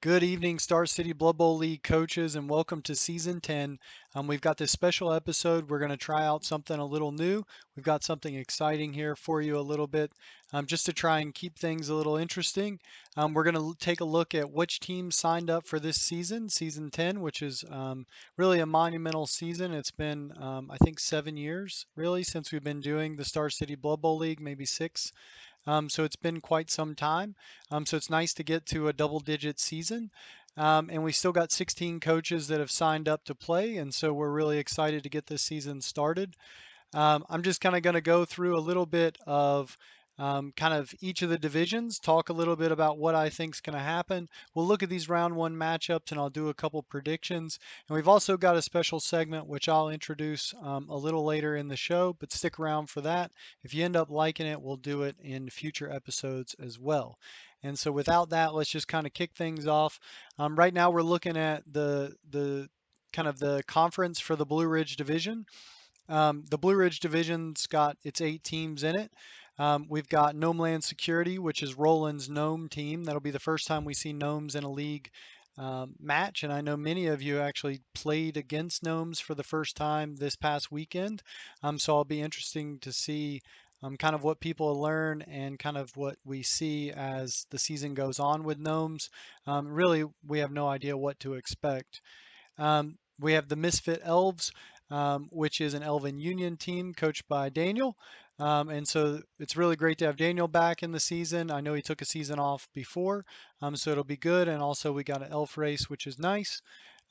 Good evening, Star City Blood Bowl League coaches, and welcome to Season 10. We've got this special episode. We're going to try out something a little new. We've got something exciting here for you a little bit, just to try and keep things a little interesting. We're going to take a look at which teams signed up for this season, Season 10, which is really a monumental season. It's been, I think, 7 years, really, since we've been doing the Star City Blood Bowl League, maybe six. So it's been quite some time. So it's nice to get to a double-digit season. And we still got 16 coaches that have signed up to play, and so we're really excited to get this season started. I'm just kind of going to go through a little bit of kind of each of the divisions, talk a little bit about what I think is going to happen. We'll look at these round one matchups and I'll do a couple predictions. And we've also got a special segment which I'll introduce a little later in the show, but stick around for that. If you end up liking it, we'll do it in future episodes as well. And so without that, let's just kind of kick things off. Right now, we're looking at the kind of the conference for the Blue Ridge Division. The Blue Ridge Division's got its 8 teams in it. We've got Gnome Land Security, which is Roland's Gnome team. That'll be the first time we see Gnomes in a league match, and I know many of you actually played against Gnomes for the first time this past weekend. So I'll be interesting to see kind of what people learn and kind of what we see as the season goes on with Gnomes. Really, we have no idea what to expect. We have the Misfit Elves, which is an Elven Union team coached by Daniel. And so it's really great to have Daniel back in the season. I know he took a season off before, so it'll be good. And also we got an elf race, which is nice.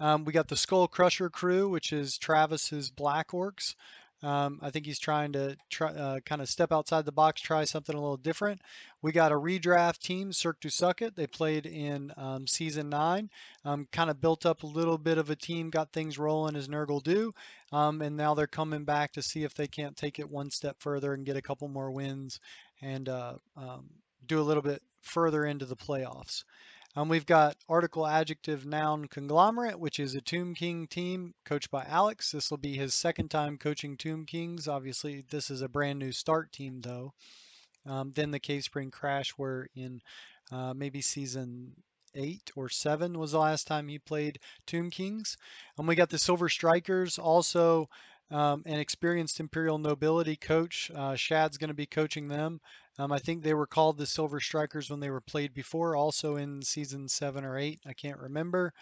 We got the Skull Crusher crew, which is Travis's Black Orcs. I think he's trying to kind of step outside the box, try something a little different. We got a redraft team, Cirque du Suck It. They played in season 9, kind of built up a little bit of a team, got things rolling as Nurgle do, and now they're coming back to see if they can't take it one step further and get a couple more wins and do a little bit further into the playoffs. We've got Article Adjective Noun Conglomerate, which is a Tomb King team coached by Alex. This will be his second time coaching Tomb Kings. Obviously, this is a brand new start team, though. Then the Cave Spring Crash were in maybe season 8 or 7 was the last time he played Tomb Kings. And we got the Silver Strikers, also an experienced Imperial Nobility coach. Shad's going to be coaching them. I think they were called the Silver Strikers when they were played before, also in season 7 or 8. I can't remember.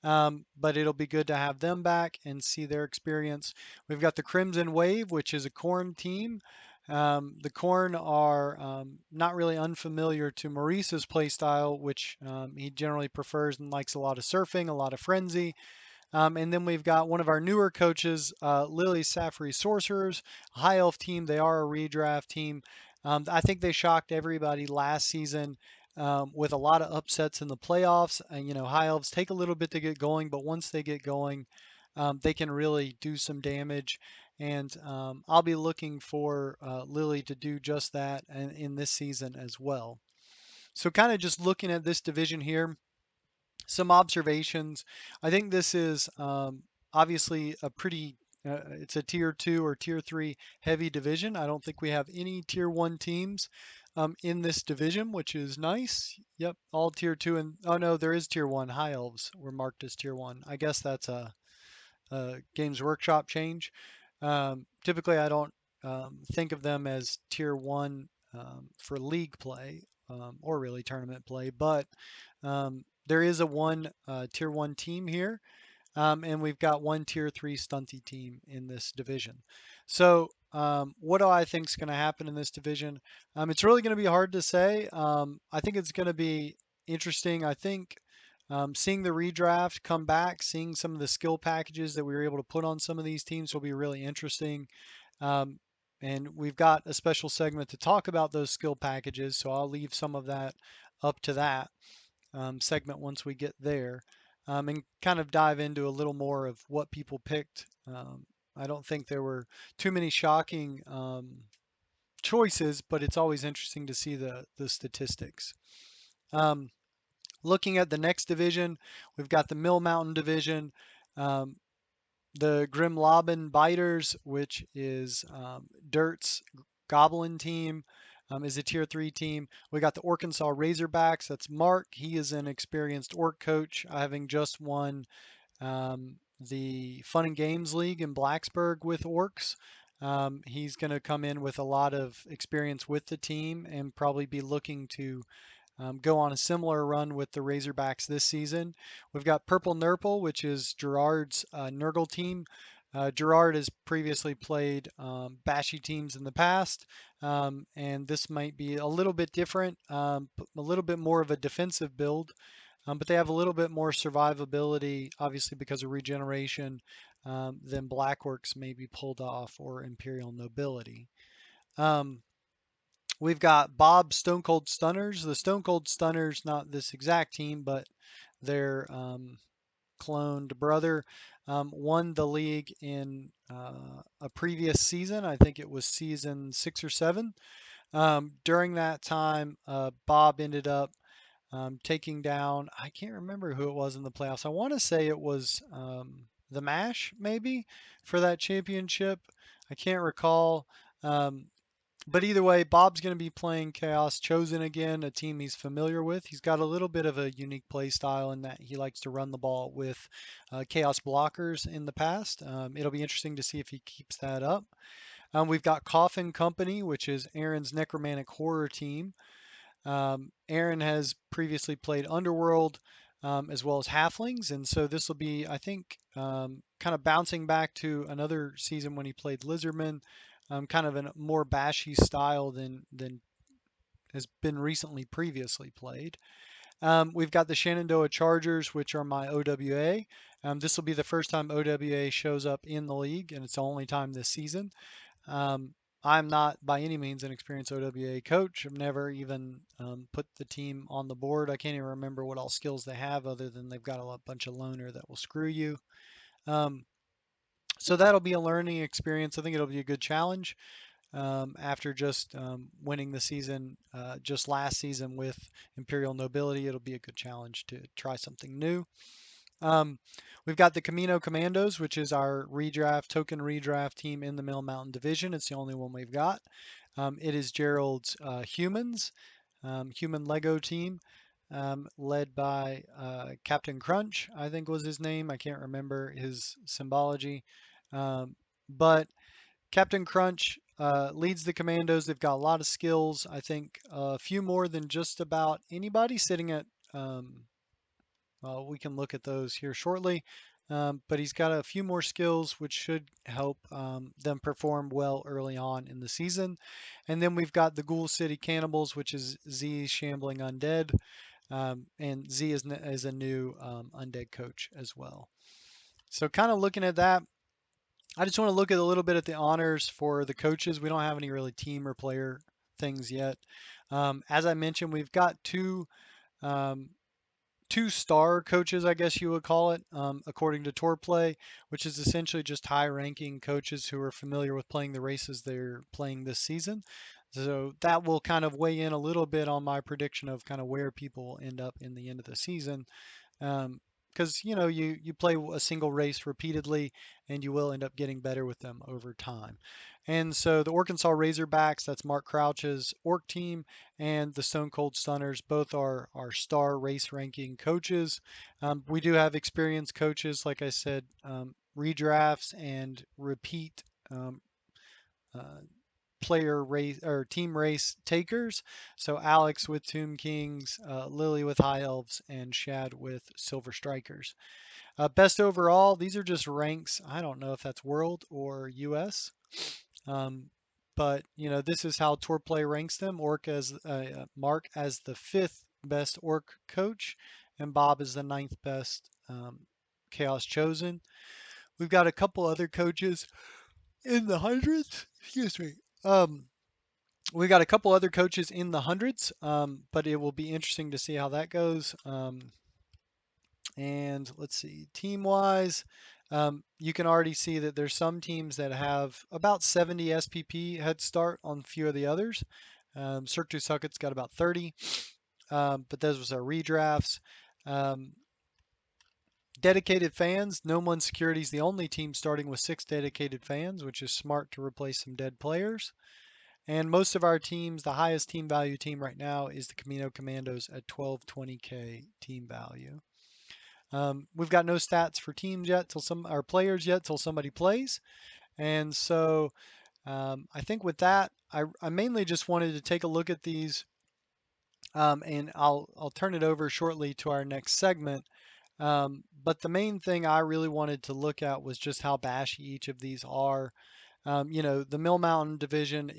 But it'll be good to have them back and see their experience. We've got the Crimson Wave, which is a Corn team. The Corn are not really unfamiliar to Maurice's play style, which he generally prefers and likes a lot of surfing, a lot of frenzy. And then we've got one of our newer coaches, Lily Safri Sorcerers, a high elf team. They are a redraft team. I think they shocked everybody last season with a lot of upsets in the playoffs. And, high elves take a little bit to get going, but once they get going, they can really do some damage. And I'll be looking for Lily to do just that in this season as well. So, kind of just looking at this division here, some observations. I think this is obviously a pretty, it's a tier 2 or tier 3 heavy division. I don't think we have any tier 1 teams in this division, which is nice. Yep, all tier 2. And oh no, there is tier 1. High Elves were marked as tier 1. I guess that's a Games Workshop change. Typically, I don't think of them as tier 1 for league play or really tournament play, but there is a tier 1 team here, and we've got one tier 3 stunty team in this division. So what do I think is going to happen in this division? It's really going to be hard to say. I think it's going to be interesting. I think seeing the redraft come back, seeing some of the skill packages that we were able to put on some of these teams will be really interesting. Um, and we've got a special segment to talk about those skill packages, so I'll leave some of that up to that segment once we get there, and kind of dive into a little more of what people picked. I don't think there were too many shocking choices, but it's always interesting to see the statistics. Um, Looking at the next division, we've got the Mill Mountain division, the Grim Lobbin Biters, which is Dirt's Goblin team. is a Tier 3 team. We got the Arkansas Razorbacks. That's Mark. He is an experienced orc coach, having just won the Fun and Games League in Blacksburg with orcs. He's going to come in with a lot of experience with the team and probably be looking to go on a similar run with the Razorbacks this season. We've got Purple Nurple, which is Gerard's Nurgle team. Gerard has previously played Bashy teams in the past, and this might be a little bit different, a little bit more of a defensive build, but they have a little bit more survivability, obviously because of regeneration, than Black Orcs may be pulled off or Imperial Nobility. Um, We've got Bob Stone Cold Stunners. The Stone Cold Stunners, not this exact team, but their cloned brother, won the league in a previous season. I think it was season 6 or 7. During that time, Bob ended up taking down, I can't remember who it was in the playoffs. I want to say it was the MASH, maybe, for that championship. I can't recall. Um, but either way, Bob's going to be playing Chaos Chosen again, a team he's familiar with. He's got a little bit of a unique play style in that he likes to run the ball with Chaos blockers in the past. It'll be interesting to see if he keeps that up. We've got Coffin Company, which is Aaron's necromantic horror team. Aaron has previously played Underworld as well as Halflings, and so this will be, I think, kind of bouncing back to another season when he played Lizardman, kind of a more bashy style than has been recently previously played. We've got the Shenandoah Chargers, which are my OWA. This will be the first time OWA shows up in the league, and it's the only time this season. Um, I'm not by any means an experienced OWA coach. I've never even put the team on the board. I can't even remember what all skills they have other than they've got a bunch of loner that will screw you. Um, so that'll be a learning experience. I think it'll be a good challenge after just winning the season just last season with Imperial Nobility. It'll be a good challenge to try something new. Um, we've got the Camino Commandos, which is our redraft, token redraft team in the Middle Mountain Division. It's the only one we've got. It is Gerald's Humans, human Lego team, led by Captain Crunch, I think was his name. I can't remember his symbology. But Captain Crunch leads the commandos. They've got a lot of skills. I think a few more than just about anybody sitting at well, we can look at those here shortly, but he's got a few more skills which should help them perform well early on in the season. And then we've got the Ghoul City Cannibals, which is Z Shambling Undead, and Z is a new Undead coach as well. So kind of looking at that, I just want to look at a little bit at the honors for the coaches. We don't have any really team or player things yet. As I mentioned, we've got um, two-star coaches, I guess you would call it, according to Tour Play, which is essentially just high-ranking coaches who are familiar with playing the races they're playing this season. So that will kind of weigh in a little bit on my prediction of kind of where people will end up in the end of the season. Because you play a single race repeatedly, and you will end up getting better with them over time. And so the Arkansas Razorbacks, that's Mark Crouch's orc team, and the Stone Cold Stunners, both are our star race ranking coaches. We do have experienced coaches, like I said, redrafts and repeat um, uh, player race or team race takers. So Alex with Tomb Kings, Lily with High Elves, and Shad with Silver Strikers. Best overall, these are just ranks. I don't know if that's world or US. Um, but this is how Tour Play ranks them. Mark as the fifth best orc coach, and Bob is the ninth best Chaos Chosen. We've got a couple other coaches in the hundreds. Excuse me. Um, we got a couple other coaches in the hundreds, but it will be interesting to see how that goes. And let's see, team wise, you can already see that there's some teams that have about 70 SPP head start on a few of the others. Cirque du Socket's got about 30, but those was our redrafts. Um, Dedicated fans, No One Security is the only team starting with 6 dedicated fans, which is smart to replace some dead players. And most of our teams, the highest team value team right now is the Camino Commandos at 1220K team value. We've got no stats for teams yet till some our players yet till somebody plays. And so I think with that, I mainly just wanted to take a look at these, and I'll turn it over shortly to our next segment. But the main thing I really wanted to look at was just how bashy each of these are. The Mill Mountain division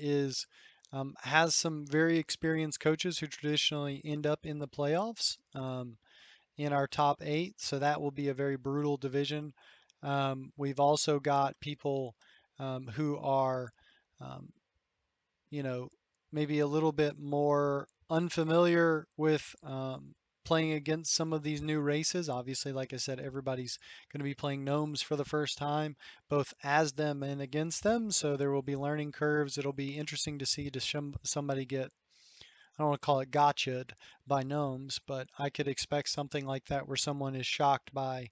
has some very experienced coaches who traditionally end up in the playoffs in our top eight, so that will be a very brutal division. We've also got people who are um, you know, maybe a little bit more unfamiliar with playing against some of these new races. Obviously, like I said, everybody's going to be playing gnomes for the first time, both as them and against them. So there will be learning curves. It'll be interesting to see somebody get, I don't want to call it gotcha'd by gnomes, but I could expect something like that where someone is shocked by,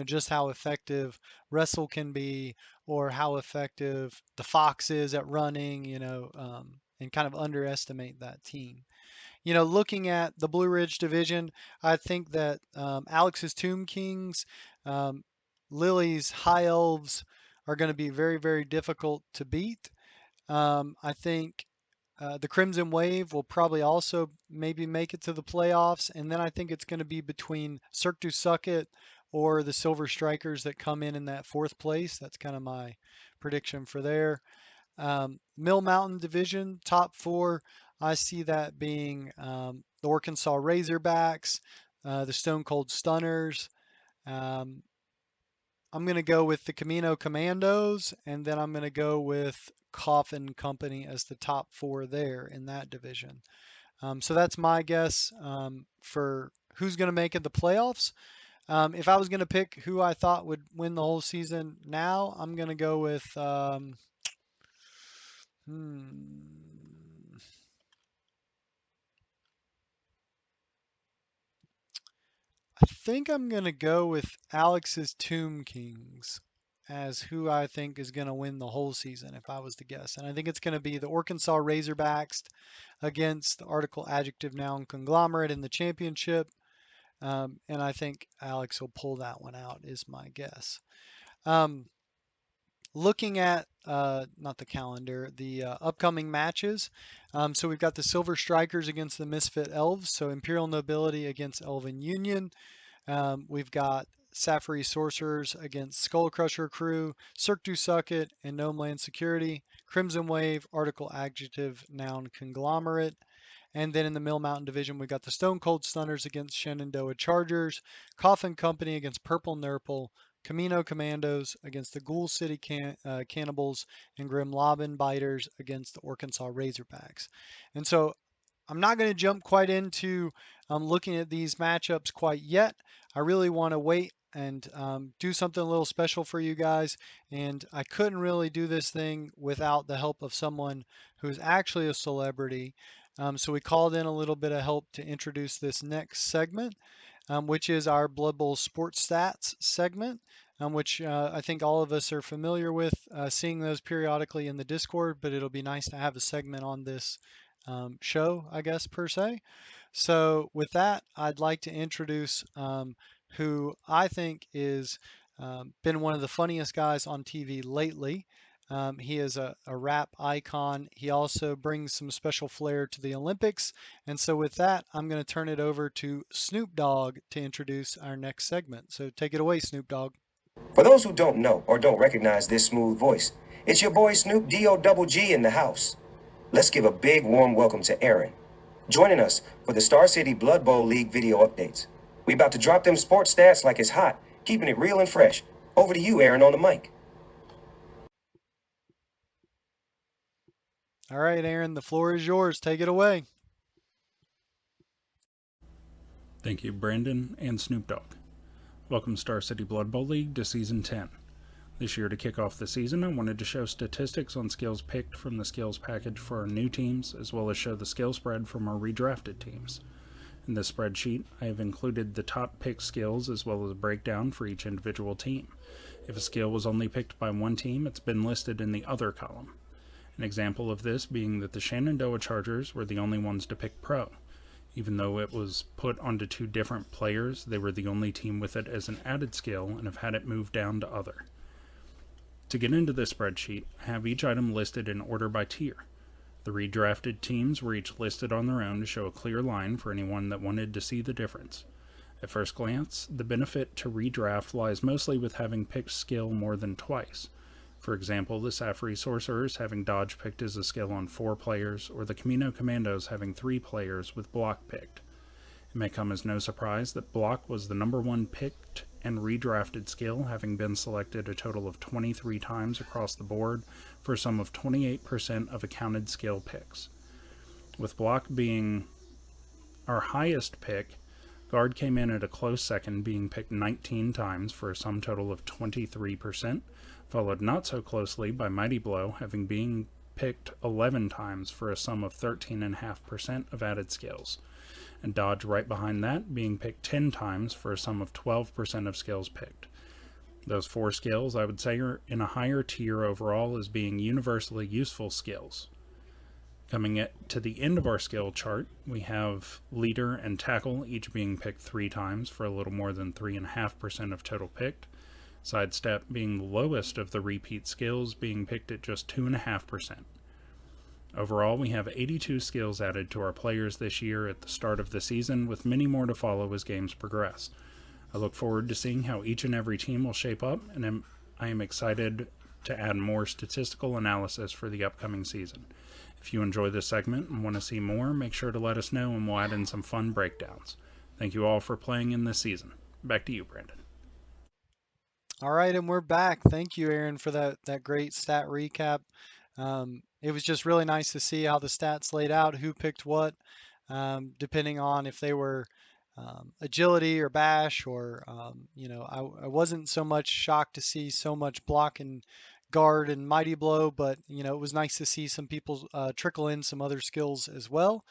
just how effective wrestle can be, or how effective the fox is at running, and kind of underestimate that team. Looking at the Blue Ridge division, I think that Alex's Tomb Kings, um, Lily's High Elves are going to be very, very difficult to beat. I think the Crimson Wave will probably also maybe make it to the playoffs, and then I think it's going to be between Cirque du Sucket or the Silver Strikers that come in that fourth place. That's kind of my prediction for there. Mill Mountain Division, top four, I see that being the Arkansas Razorbacks, the Stone Cold Stunners. Um, I'm going to go with the Camino Commandos, and then I'm going to go with Coffin Company as the top four there in that division. So that's my guess for who's going to make it the playoffs. If I was going to pick who I thought would win the whole season now, I'm going to go with. I think I'm going to go with Alex's Tomb Kings as who I think is going to win the whole season if I was to guess. And I think it's going to be the Arkansas Razorbacks against the Article Adjective Noun Conglomerate in the championship. And I think Alex will pull that one out, is my guess. Looking at not the calendar, the upcoming matches. So we've got the Silver Strikers against the Misfit Elves. So Imperial Nobility against Elven Union. We've got Safari Sorcerers against Skull Crusher Crew, Cirque du Sucket, and Gnome Land Security, Crimson Wave, Article Adjective Noun Conglomerate. And then in the Mill Mountain Division, we got the Stone Cold Stunners against Shenandoah Chargers, Coffin Company against Purple Nurple, Camino Commandos against the Ghoul City Cannibals, and Grim Lobbin Biters against the Arkansas Razorbacks. And so I'm not going to jump quite into looking at these matchups quite yet. I really want to wait and do something a little special for you guys. And I couldn't really do this thing without the help of someone who's actually a celebrity. So we called in a little bit of help to introduce this next segment, which is our Blood Bowl Sports Stats segment, which I think all of us are familiar with seeing those periodically in the Discord, but it'll be nice to have a segment on this show, I guess, per se. So, with that, I'd like to introduce who I think is been one of the funniest guys on TV lately. He is a rap icon. He also brings some special flair to the Olympics. And so, with that, I'm going to turn it over to Snoop Dogg to introduce our next segment. So, take it away, Snoop Dogg. For those who don't know or don't recognize this smooth voice, it's your boy Snoop D-O-double-G in the house. Let's give a big warm welcome to Aaron, joining us for the Star City Blood Bowl League video updates. We about to drop them sports stats like it's hot, keeping it real and fresh. Over to you, Aaron, on the mic. All right, Aaron, the floor is yours. Take it away. Thank you, Brandon and Snoop Dogg. Welcome Star City Blood Bowl League to Season 10. This year, to kick off the season, I wanted to show statistics on skills picked from the skills package for our new teams, as well as show the skill spread from our redrafted teams. In this spreadsheet, I have included the top picked skills as well as a breakdown for each individual team. If a skill was only picked by one team, it's been listed in the other column. An example of this being that the Shenandoah Chargers were the only ones to pick Pro. Even though it was put onto two different players, they were the only team with it as an added skill and have had it moved down to Other. To get into this spreadsheet, I have each item listed in order by tier. The redrafted teams were each listed on their own to show a clear line for anyone that wanted to see the difference. At first glance, the benefit to redraft lies mostly with having picked skill more than twice. For example, the Safari Sorcerers having Dodge picked as a skill on 4 players, or the Camino Commandos having 3 players with Block picked. It may come as no surprise that Block was the number 1 picked and redrafted skill, having been selected a total of 23 times across the board for a sum of 28% of accounted skill picks. With Block being our highest pick, Guard came in at a close second, being picked 19 times for a sum total of 23%, followed not so closely by Mighty Blow, having been picked 11 times for a sum of 13.5% of added skills, and Dodge right behind that, being picked 10 times for a sum of 12% of skills picked. Those 4 skills, I would say, are in a higher tier overall as being universally useful skills. Coming to the end of our skill chart, we have Leader and Tackle each being picked 3 times for a little more than 3.5% of total picked. Sidestep being the lowest of the repeat skills, being picked at just 2.5%. Overall, we have 82 skills added to our players this year at the start of the season, with many more to follow as games progress. I look forward to seeing how each and every team will shape up, and I am excited to add more statistical analysis for the upcoming season. If you enjoy this segment and want to see more, make sure to let us know and we'll add in some fun breakdowns. Thank you all for playing in this season. Back to you, Brandon. All right, and we're back. Thank you, Aaron, for that great stat recap. It was just really nice to see how the stats laid out, who picked what, depending on if they were agility or bash, or I wasn't so much shocked to see so much block and guard and mighty blow, but it was nice to see some people trickle in some other skills as well.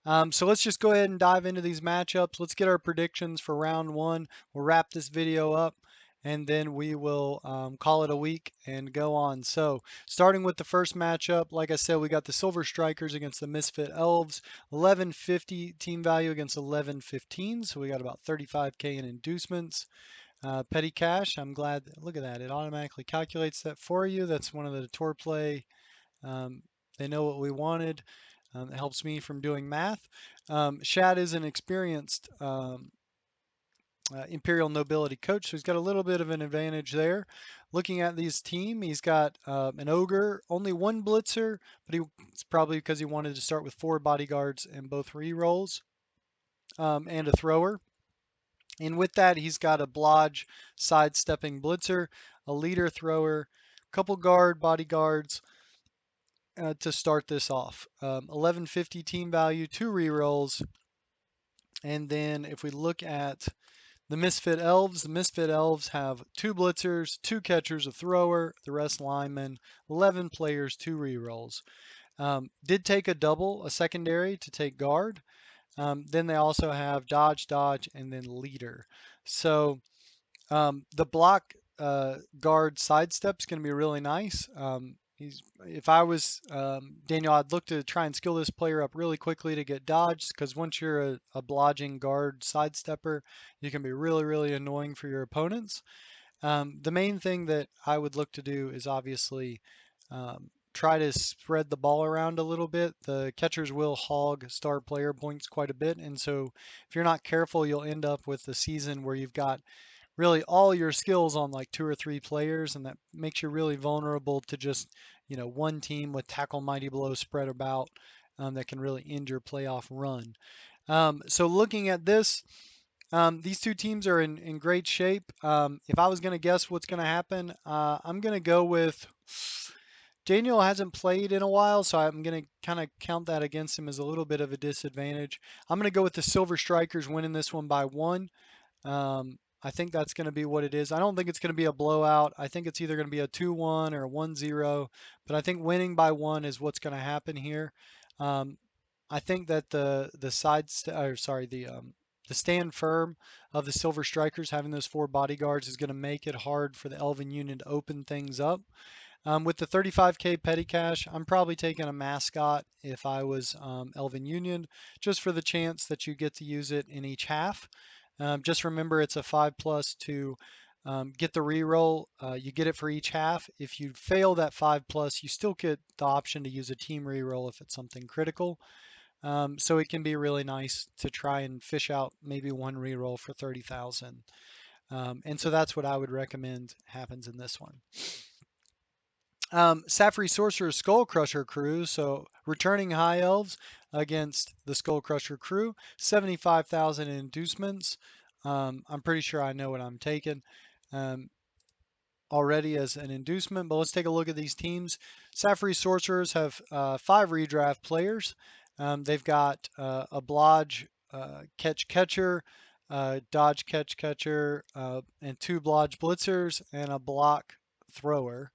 So let's just go ahead and dive into these matchups. Let's get our predictions for round one. We'll wrap this video up and then we will call it a week and go on. So starting with the first matchup, like I said, we got the Silver Strikers against the Misfit Elves, 1150 team value against 1115. So we got about 35K in inducements. Petty cash, I'm glad, look at that, it automatically calculates that for you. That's one of the tour play. They know what we wanted. It helps me from doing math. Shad is an experienced Imperial Nobility coach, so he's got a little bit of an advantage there. Looking at this team, he's got an Ogre, only 1 Blitzer, but it's probably because he wanted to start with 4 bodyguards and both re-rolls, and a Thrower. And with that, he's got a Blodge sidestepping Blitzer, a Leader Thrower, a couple guard bodyguards, to start this off. 1150 team value, 2 rerolls. And then if we look at the Misfit Elves have 2 blitzers, 2 catchers, a thrower, the rest linemen, 11 players, 2 rerolls. Did take a double, a secondary to take guard. Then they also have dodge, and then leader. So the block guard sidestep is going to be really nice. If I was Daniel, I'd look to try and skill this player up really quickly to get dodged, because once you're a blodging guard sidestepper, you can be really, really annoying for your opponents. The main thing that I would look to do is obviously try to spread the ball around a little bit. The catchers will hog star player points quite a bit, and so if you're not careful, you'll end up with a season where you've got really all your skills on like 2 or 3 players, and that makes you really vulnerable to just one team with tackle mighty blow spread about, that can really end your playoff run. So looking at this, these two teams are in great shape. If I was going to guess what's going to happen, I'm going to go with Daniel hasn't played in a while, so I'm going to kind of count that against him as a little bit of a disadvantage. I'm going to go with the Silver Strikers winning this one by 1. I think that's going to be what it is. I don't think it's going to be a blowout. I think it's either going to be a 2-1 or a 1-0, but I think winning by 1 is what's going to happen here. I think that the stand firm of the Silver Strikers having those 4 bodyguards is going to make it hard for the Elven Union to open things up. With the 35K petty cash, I'm probably taking a mascot if I was Elvin Union, just for the chance that you get to use it in each half. Just remember it's a 5 plus to get the reroll. You get it for each half. If you fail that 5 plus, you still get the option to use a team reroll if it's something critical. So it can be really nice to try and fish out maybe one reroll for 30,000. And so that's what I would recommend happens in this one. Safri Sorcerer's Skull Crusher crew. So returning High Elves against the Skull Crusher crew. 75,000 inducements. I'm pretty sure I know what I'm taking um, already as an inducement, but let's take a look at these teams. Safri Sorcerers have 5 redraft players. They've got a Blodge catcher, Dodge catcher, and 2 Blodge blitzers, and a block thrower.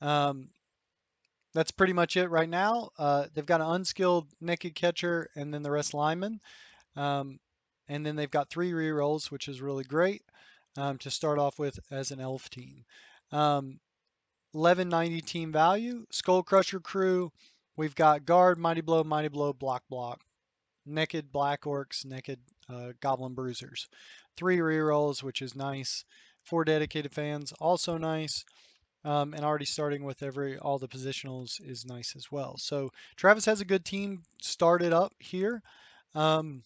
Um, that's pretty much it right now. They've got an unskilled naked catcher and then the rest linemen. Um, and then they've got 3 rerolls, which is really great to start off with as an elf team. 1190 team value. Skull Crusher crew. We've got guard, mighty blow, block, naked black orcs, naked goblin bruisers. 3 rerolls, which is nice. 4 dedicated fans, also nice. And already starting with all the positionals is nice as well. So Travis has a good team started up here. Um,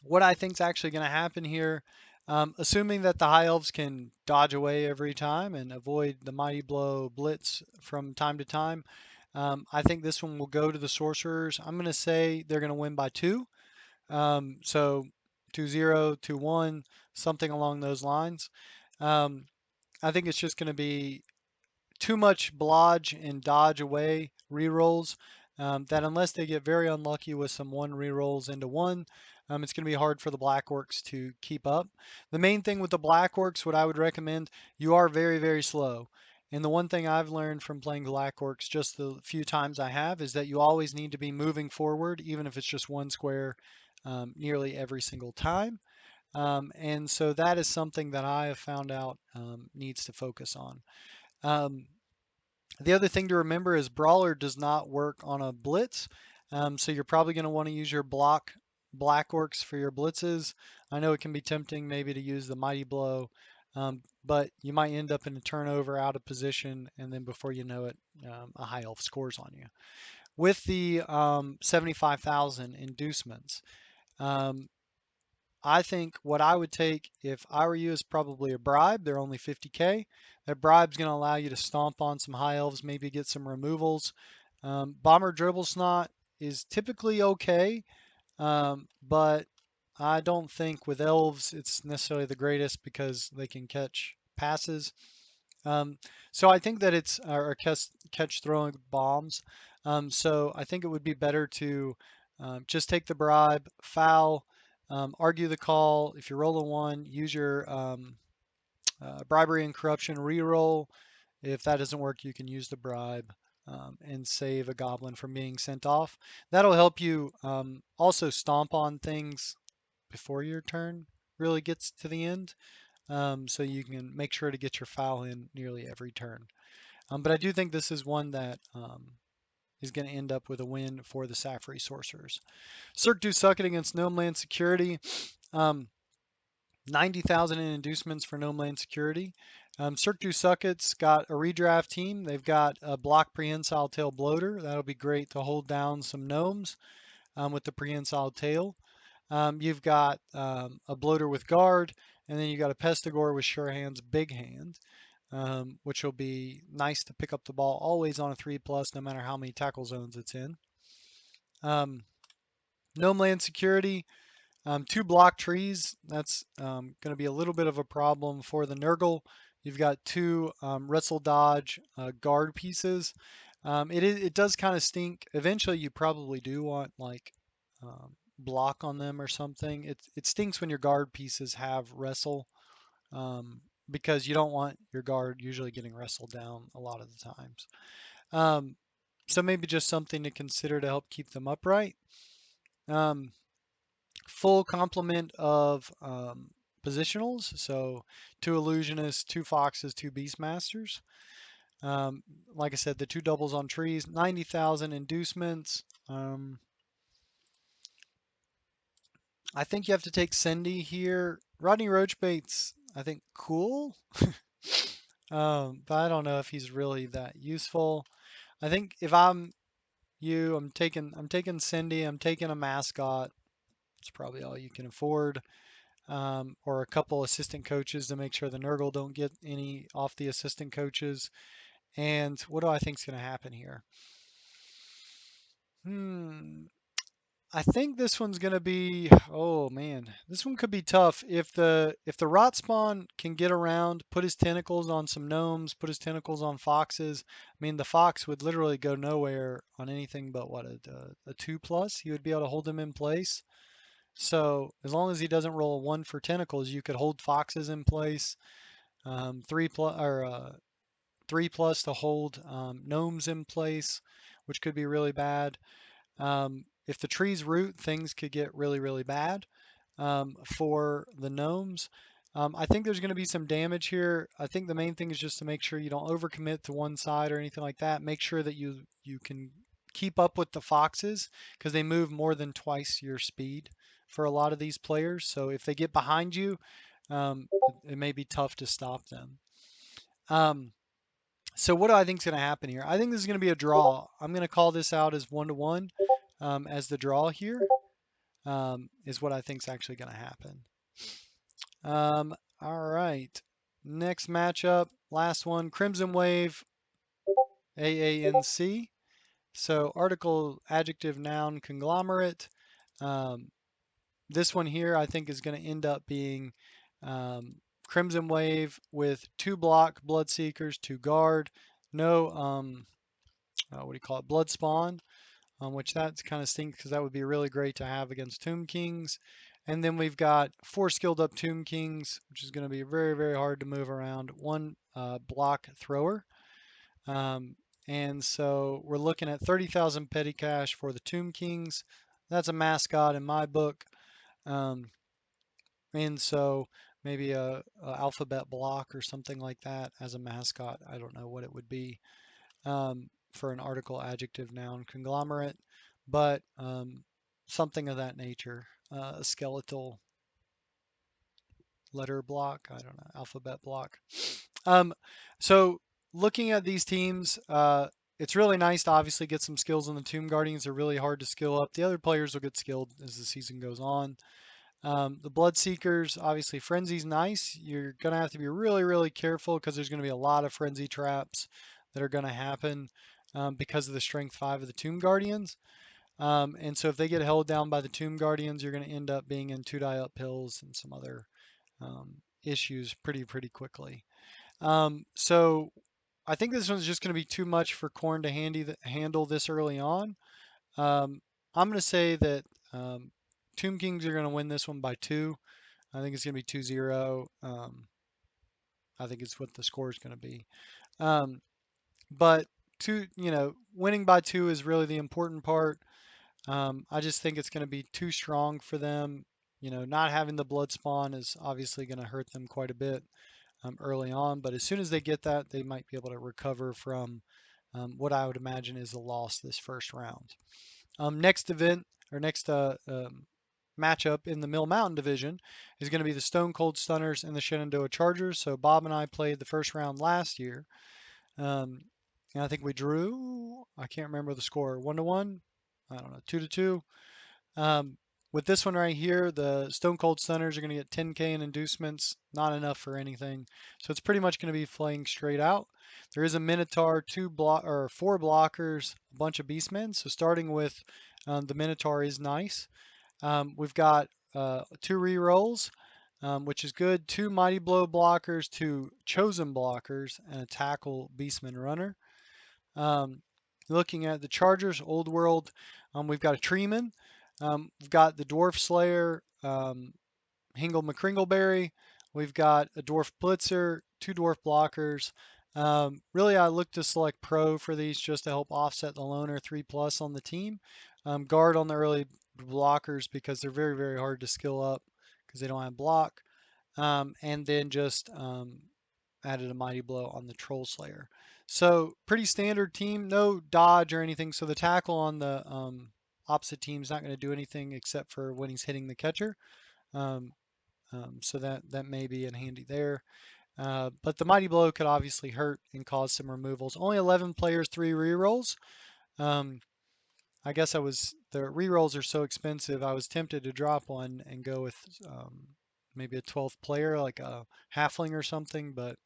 what I think is actually going to happen here, assuming that the High Elves can dodge away every time and avoid the Mighty Blow blitz from time to time, I think this one will go to the Sorcerers. I'm going to say they're going to win by 2. So 2-0, 2-1, something along those lines. Um, I think it's just going to be too much blodge and dodge away rerolls. That unless they get very unlucky with some 1 rerolls into 1, it's going to be hard for the Black Orcs to keep up. The main thing with the Black Orcs, what I would recommend, you are very, very slow. And the one thing I've learned from playing Black Orcs just the few times I have is that you always need to be moving forward, even if it's just 1 square, nearly every single time. And so that is something that I have found out needs to focus on. Um, the other thing to remember is Brawler does not work on a blitz. So you're probably going to want to use your Black Orcs for your blitzes. I know it can be tempting maybe to use the Mighty Blow, but you might end up in a turnover out of position, and then before you know it, a High Elf scores on you. With the 75,000 inducements, um, I think what I would take if I were you is probably a bribe. They're only 50K. That bribe's going to allow you to stomp on some high elves, maybe get some removals. Bomber Dribble Snot is typically okay, but I don't think with elves it's necessarily the greatest because they can catch passes. Um, so I think that it's or catch throwing bombs. So I think it would be better to just take the bribe, foul, argue the call. If you roll a 1, use your bribery and corruption reroll. If that doesn't work, you can use the bribe and save a goblin from being sent off. That'll help you also stomp on things before your turn really gets to the end. So you can make sure to get your foul in nearly every turn. But I do think this is one that is going to end up with a win for the Safri Sorcerers. Cirque du Sucket against Gnome Land Security. Um, 90,000 in inducements for Gnome Land Security. Cirque du Sucket's got a redraft team. They've got a block prehensile tail bloater. That'll be great to hold down some gnomes with the prehensile tail. You've got a bloater with guard, and then you've got a pestigore with sure hands, big hand, which will be nice to pick up the ball always on a 3 plus, no matter how many tackle zones it's in. Gnome Land Security, 2 block trees. That's going to be a little bit of a problem for the Nurgle. You've got 2 wrestle dodge guard pieces. It does kind of stink. Eventually, you probably do want like block on them or something. It stinks when your guard pieces have wrestle because you don't want your guard usually getting wrestled down a lot of the times. Um, so maybe just something to consider to help keep them upright. Um, Full complement of positionals. So 2 illusionists, 2 foxes, 2 beastmasters. Um, like I said, the two doubles on trees, 90,000 inducements. I think you have to take Cindy here. Rodney Roachbait's, I think, cool. But I don't know if he's really that useful. I think if I'm you, I'm taking Cindy. I'm taking a mascot. It's probably all you can afford. Or a couple assistant coaches to make sure the Nurgle don't get any off the assistant coaches. And what do I think is going to happen here? Hmm. I think this one's going to be, oh man, this one could be tough. If the rot spawn can get around, put his tentacles on some gnomes, put his tentacles on foxes. I mean, the fox would literally go nowhere on anything but what a 2+. He would be able to hold them in place. So as long as he doesn't roll a 1 for tentacles, you could hold foxes in place. 3+ to hold gnomes in place, which could be really bad. If the trees root, things could get really, really bad for the gnomes. I think there's going to be some damage here. I think the main thing is just to make sure you don't overcommit to one side or anything like that. Make sure that you can keep up with the foxes because they move more than twice your speed for a lot of these players. So if they get behind you, it may be tough to stop them. Um, so what do I think is going to happen here? I think this is going to be a draw. I'm going to call this out as 1-1 as the draw here is what I think is actually going to happen. All right. Next matchup, last one, Crimson Wave, AANC. So article, adjective, noun, conglomerate. Um, this one here I think is going to end up being um, Crimson Wave with 2 block Bloodseekers, 2 guard, no, what do you call it, Blood Spawn, which that's kind of stinks because that would be really great to have against Tomb Kings. And then we've got 4 skilled up Tomb Kings, which is going to be very, very hard to move around. 1 block thrower. Um, and so we're looking at 30,000 petty cash for the Tomb Kings. That's a mascot in my book. Um, and so maybe a alphabet block or something like that as a mascot. I don't know what it would be for an article, adjective, noun, conglomerate, but something of that nature. A skeletal letter block, I don't know, alphabet block. Um, so looking at these teams, it's really nice to obviously get some skills on the Tomb Guardians. They're really hard to skill up. The other players will get skilled as the season goes on. The Bloodseekers, obviously, Frenzy's nice. You're going to have to be really, really careful because there's going to be a lot of Frenzy traps that are going to happen because of the Strength 5 of the Tomb Guardians. And so if they get held down by the Tomb Guardians, you're going to end up being in 2-die uphills and some other issues pretty quickly. So I think this one's just going to be too much for Corn to handle this early on. Um, I'm going to say that Tomb Kings are going to win this one by 2. I think it's going to be 2-0. I think it's what the score is going to be. Um, but winning by 2 is really the important part. I just think it's going to be too strong for them. Not having the blood spawn is obviously going to hurt them quite a bit early on. But as soon as they get that, they might be able to recover from what I would imagine is a loss this first round. Next event or next matchup in the Mill Mountain division is going to be the Stone Cold Stunners and the Shenandoah Chargers. So Bob and I played the first round last year, um, and I think we drew. I can't remember the score. 1-1. I don't know. 2-2. Um, with this one right here, the Stone Cold Stunners are going to get 10K in inducements, not enough for anything. So it's pretty much going to be playing straight out. There is a Minotaur, 4 blockers, a bunch of Beastmen. So starting with the Minotaur is nice. We've got 2 rerolls, which is good. 2 Mighty Blow blockers, 2 Chosen blockers, and a Tackle Beastman runner. Looking at the Chargers, Old World, we've got a Treeman. We've got the Dwarf Slayer, Hingle McCringleberry. We've got a Dwarf Blitzer, 2 Dwarf Blockers. Really, I look to select Pro for these just to help offset the Loner 3+ on the team. Guard on the early blockers because they're very, very hard to skill up because they don't have block. And then just added a Mighty Blow on the Troll Slayer. So pretty standard team, no dodge or anything. So the tackle on the opposite team is not going to do anything except for when he's hitting the catcher. Um, so that may be in handy there. But the Mighty Blow could obviously hurt and cause some removals. Only 11 players, 3 rerolls. Um, I guess the rerolls are so expensive. I was tempted to drop one and go with maybe a 12th player, like a halfling or something, but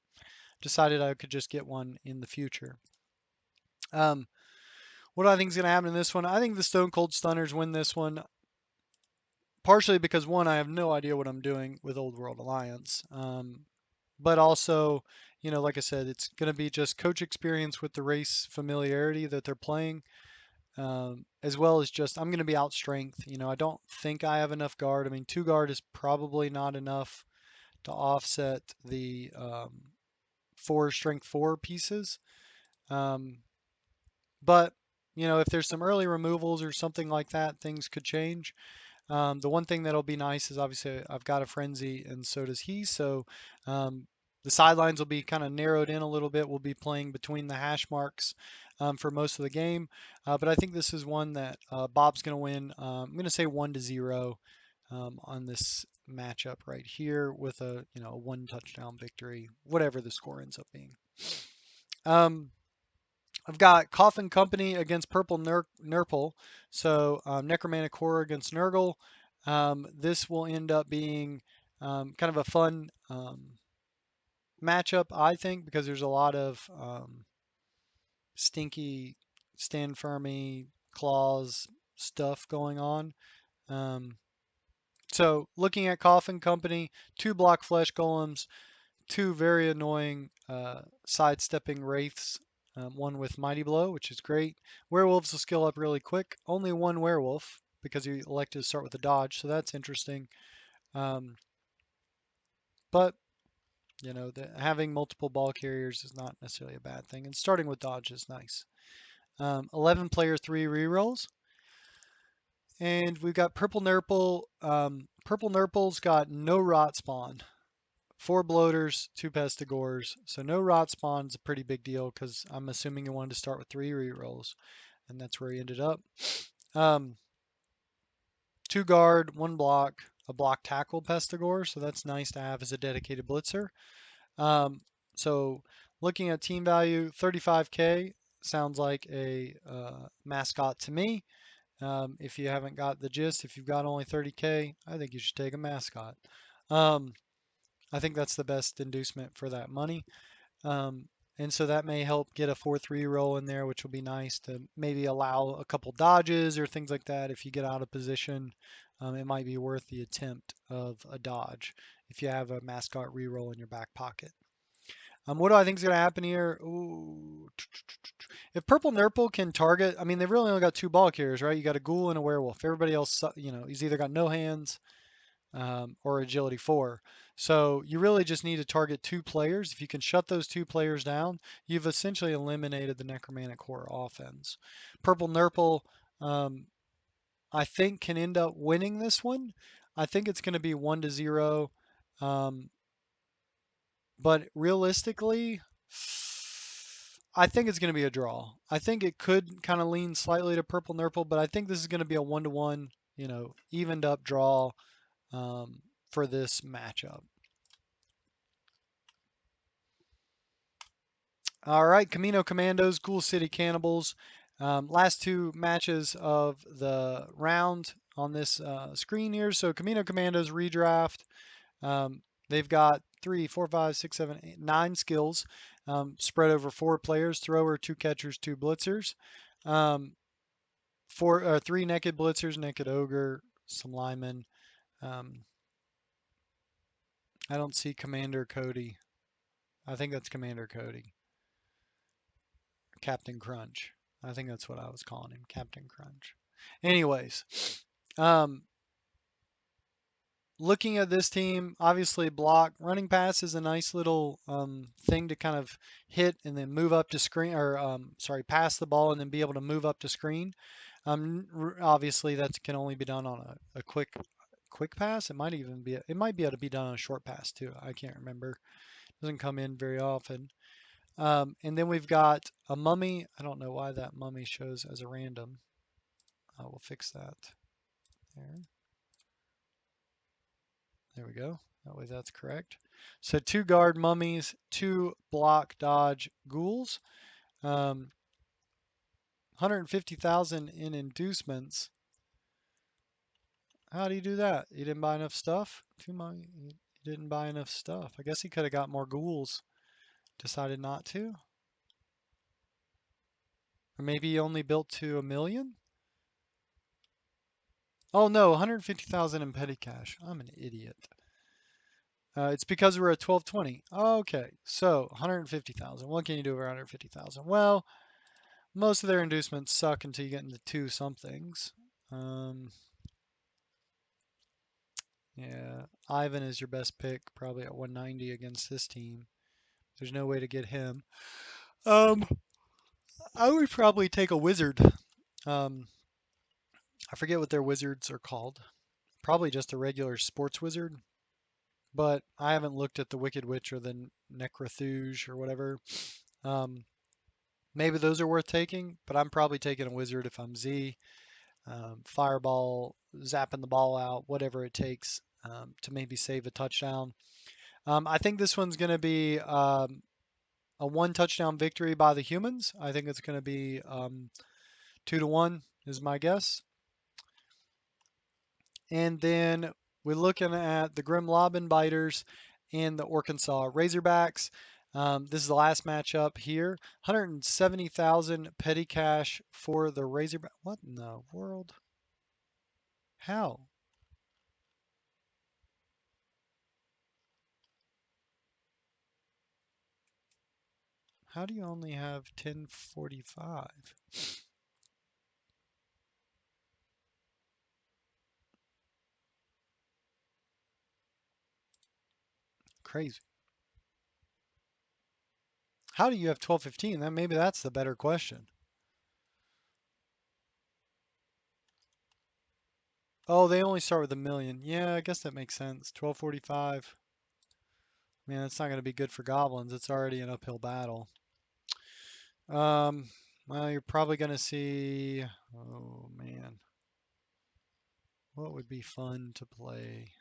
decided I could just get one in the future. Um, what do I think is going to happen in this one? I think the Stone Cold Stunners win this one, partially because one, I have no idea what I'm doing with Old World Alliance, but also, like I said, it's going to be just coach experience with the race familiarity that they're playing. As well as just I'm going to be out strength. I don't think I have enough guard. I mean, 2 guard is probably not enough to offset the 4 strength 4 pieces. Um, but if there's some early removals or something like that, things could change. The one thing that'll be nice is obviously I've got a frenzy and so does he. So um, the sidelines will be kind of narrowed in a little bit. We'll be playing between the hash marks for most of the game. But I think this is one that Bob's going to win. I'm going to say 1-0 on this matchup right here with a 1 touchdown victory, whatever the score ends up being. I've got Coffin Company against Purple Nurple. So Necromantic Horror against Nurgle. This will end up being kind of a fun matchup, I think, because there's a lot of stinky, stand firmy, claws stuff going on. Um, so looking at Coffin Company, 2 block flesh golems, 2 very annoying sidestepping wraiths, one with Mighty Blow, which is great. Werewolves will skill up really quick. Only 1 werewolf because you elected to start with a dodge, so that's interesting. Um, but having multiple ball carriers is not necessarily a bad thing, and starting with dodge is nice. 11 player 3 rerolls, and we've got Purple Nurple. Purple Nurple's got no rot spawn. 4 bloaters, 2 pestigores. So no rot spawn is a pretty big deal because I'm assuming you wanted to start with 3 rerolls, and that's where he ended up. Um, 2 guard, 1 block, a block tackle pestigore. So that's nice to have as a dedicated blitzer. Um, so looking at team value, 35K sounds like a mascot to me. If you haven't got the gist, if you've got only 30K, I think you should take a mascot. Um, I think that's the best inducement for that money. Um, and so that may help get a 4-3 roll in there, which will be nice to maybe allow a couple dodges or things like that. If you get out of position, it might be worth the attempt of a dodge if you have a mascot reroll in your back pocket. What do I think is going to happen here? Ooh. If Purple Nurple can target, I mean, they've really only got 2 ball carriers, right? You got a ghoul and a werewolf. Everybody else, he's either got no hands or agility 4. So you really just need to target 2 players. If you can shut those 2 players down, you've essentially eliminated the Necromantic Horror offense. Purple Nurple, um, I think, can end up winning this one. I think it's going to be 1-0. But realistically, I think it's going to be a draw. I think it could kind of lean slightly to Purple Nurple, but I think this is going to be a 1-1, evened up draw um, for this matchup. All right, Camino Commandos, Ghoul City Cannibals. Last 2 matches of the round on this screen here. So Camino Commandos redraft. They've got 3, 4, 5, 6, 7, 8, 9 skills spread over 4 players: thrower, 2 catchers, 2 blitzers. 3 naked blitzers, naked ogre, some linemen. Um, I don't see Commander Cody. I think that's Commander Cody. Captain Crunch. I think that's what I was calling him, Captain Crunch. Anyways, um, looking at this team, obviously block running pass is a nice little thing to kind of hit and then move up to screen, or pass the ball and then be able to move up to screen. Obviously that can only be done on a quick pass. It might be able to be done on a short pass too. I can't remember. Doesn't come in very often. And then we've got a mummy. I don't know why that mummy shows as a random. We'll fix that. There. There we go. That way that's correct. So 2 guard mummies, 2 block dodge ghouls, 150,000 in inducements. How do you do that? You didn't buy enough stuff? You didn't buy enough stuff. I guess he could have got more ghouls. Decided not to. Or maybe he only built to 1,000,000? Oh no, 150,000 in petty cash. I'm an idiot. It's because we're at 1220. Okay, so 150,000. What can you do over 150,000? Well, most of their inducements suck until you get into 2 somethings. Yeah, Ivan is your best pick, probably at 190 against this team. There's no way to get him. Um, I would probably take a wizard. Um, I forget what their wizards are called. Probably just a regular sports wizard, but I haven't looked at the Wicked Witch or the Necrothuge or whatever. Um, maybe those are worth taking, but I'm probably taking a wizard if I'm Z. Fireball, zapping the ball out, whatever it takes to maybe save a touchdown. I think this one's going to be a 1 touchdown victory by the humans. I think it's going to be 2-1 is my guess. And then we're looking at the Grim Lobbin Biters and the Arkansas Razorbacks. This is the last matchup here. 170,000 petty cash for the Razorback. What in the world? How? How do you only have 1045? Crazy. How do you have 1215? Then maybe that's the better question. Oh, they only start with 1,000,000. Yeah, I guess that makes sense. 1245. Man, that's not going to be good for goblins. It's already an uphill battle. Um, well, you're probably going to see. Oh man, what would be fun to play?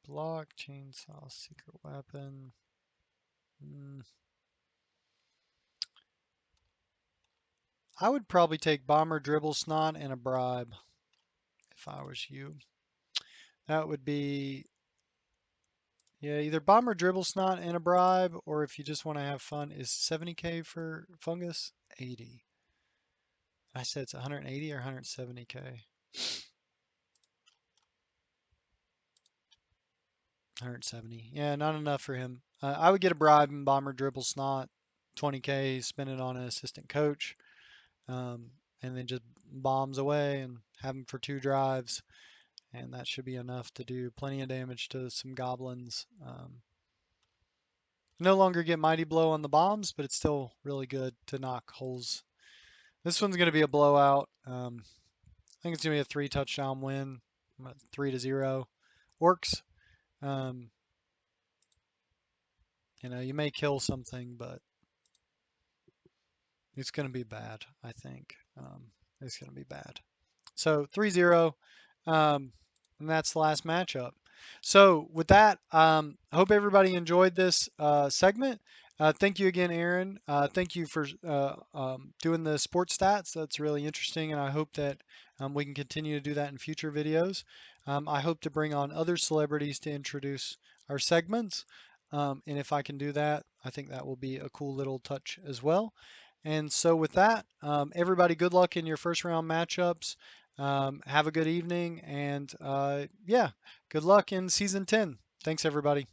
Block, chainsaw, secret weapon. Hmm. I would probably take bomber, dribble, snot, and a bribe if I was you. That would be, yeah, either bomber, dribble, snot, and a bribe, or if you just want to have fun, is 70k for fungus? 80. I said it's 180 or 170k. 170. Yeah, not enough for him. I would get a bribe and bomber, dribble, snot, 20k, spend it on an assistant coach, and then just bombs away and have him for 2 drives, and that should be enough to do plenty of damage to some goblins. No longer get mighty blow on the bombs, but it's still really good to knock holes. This one's going to be a blowout. I think it's going to be a 3 touchdown win, 3-0. Orcs. Um, you may kill something, but it's going to be bad, I think. It's going to be bad. So 3-0, and that's the last matchup. So with that, I hope everybody enjoyed this segment. Thank you again, Aaron. Thank you for doing the sports stats. That's really interesting, and I hope that we can continue to do that in future videos. I hope to bring on other celebrities to introduce our segments, and if I can do that, I think that will be a cool little touch as well. And so with that, everybody, good luck in your first round matchups. Have a good evening, and yeah, good luck in season 10. Thanks, everybody.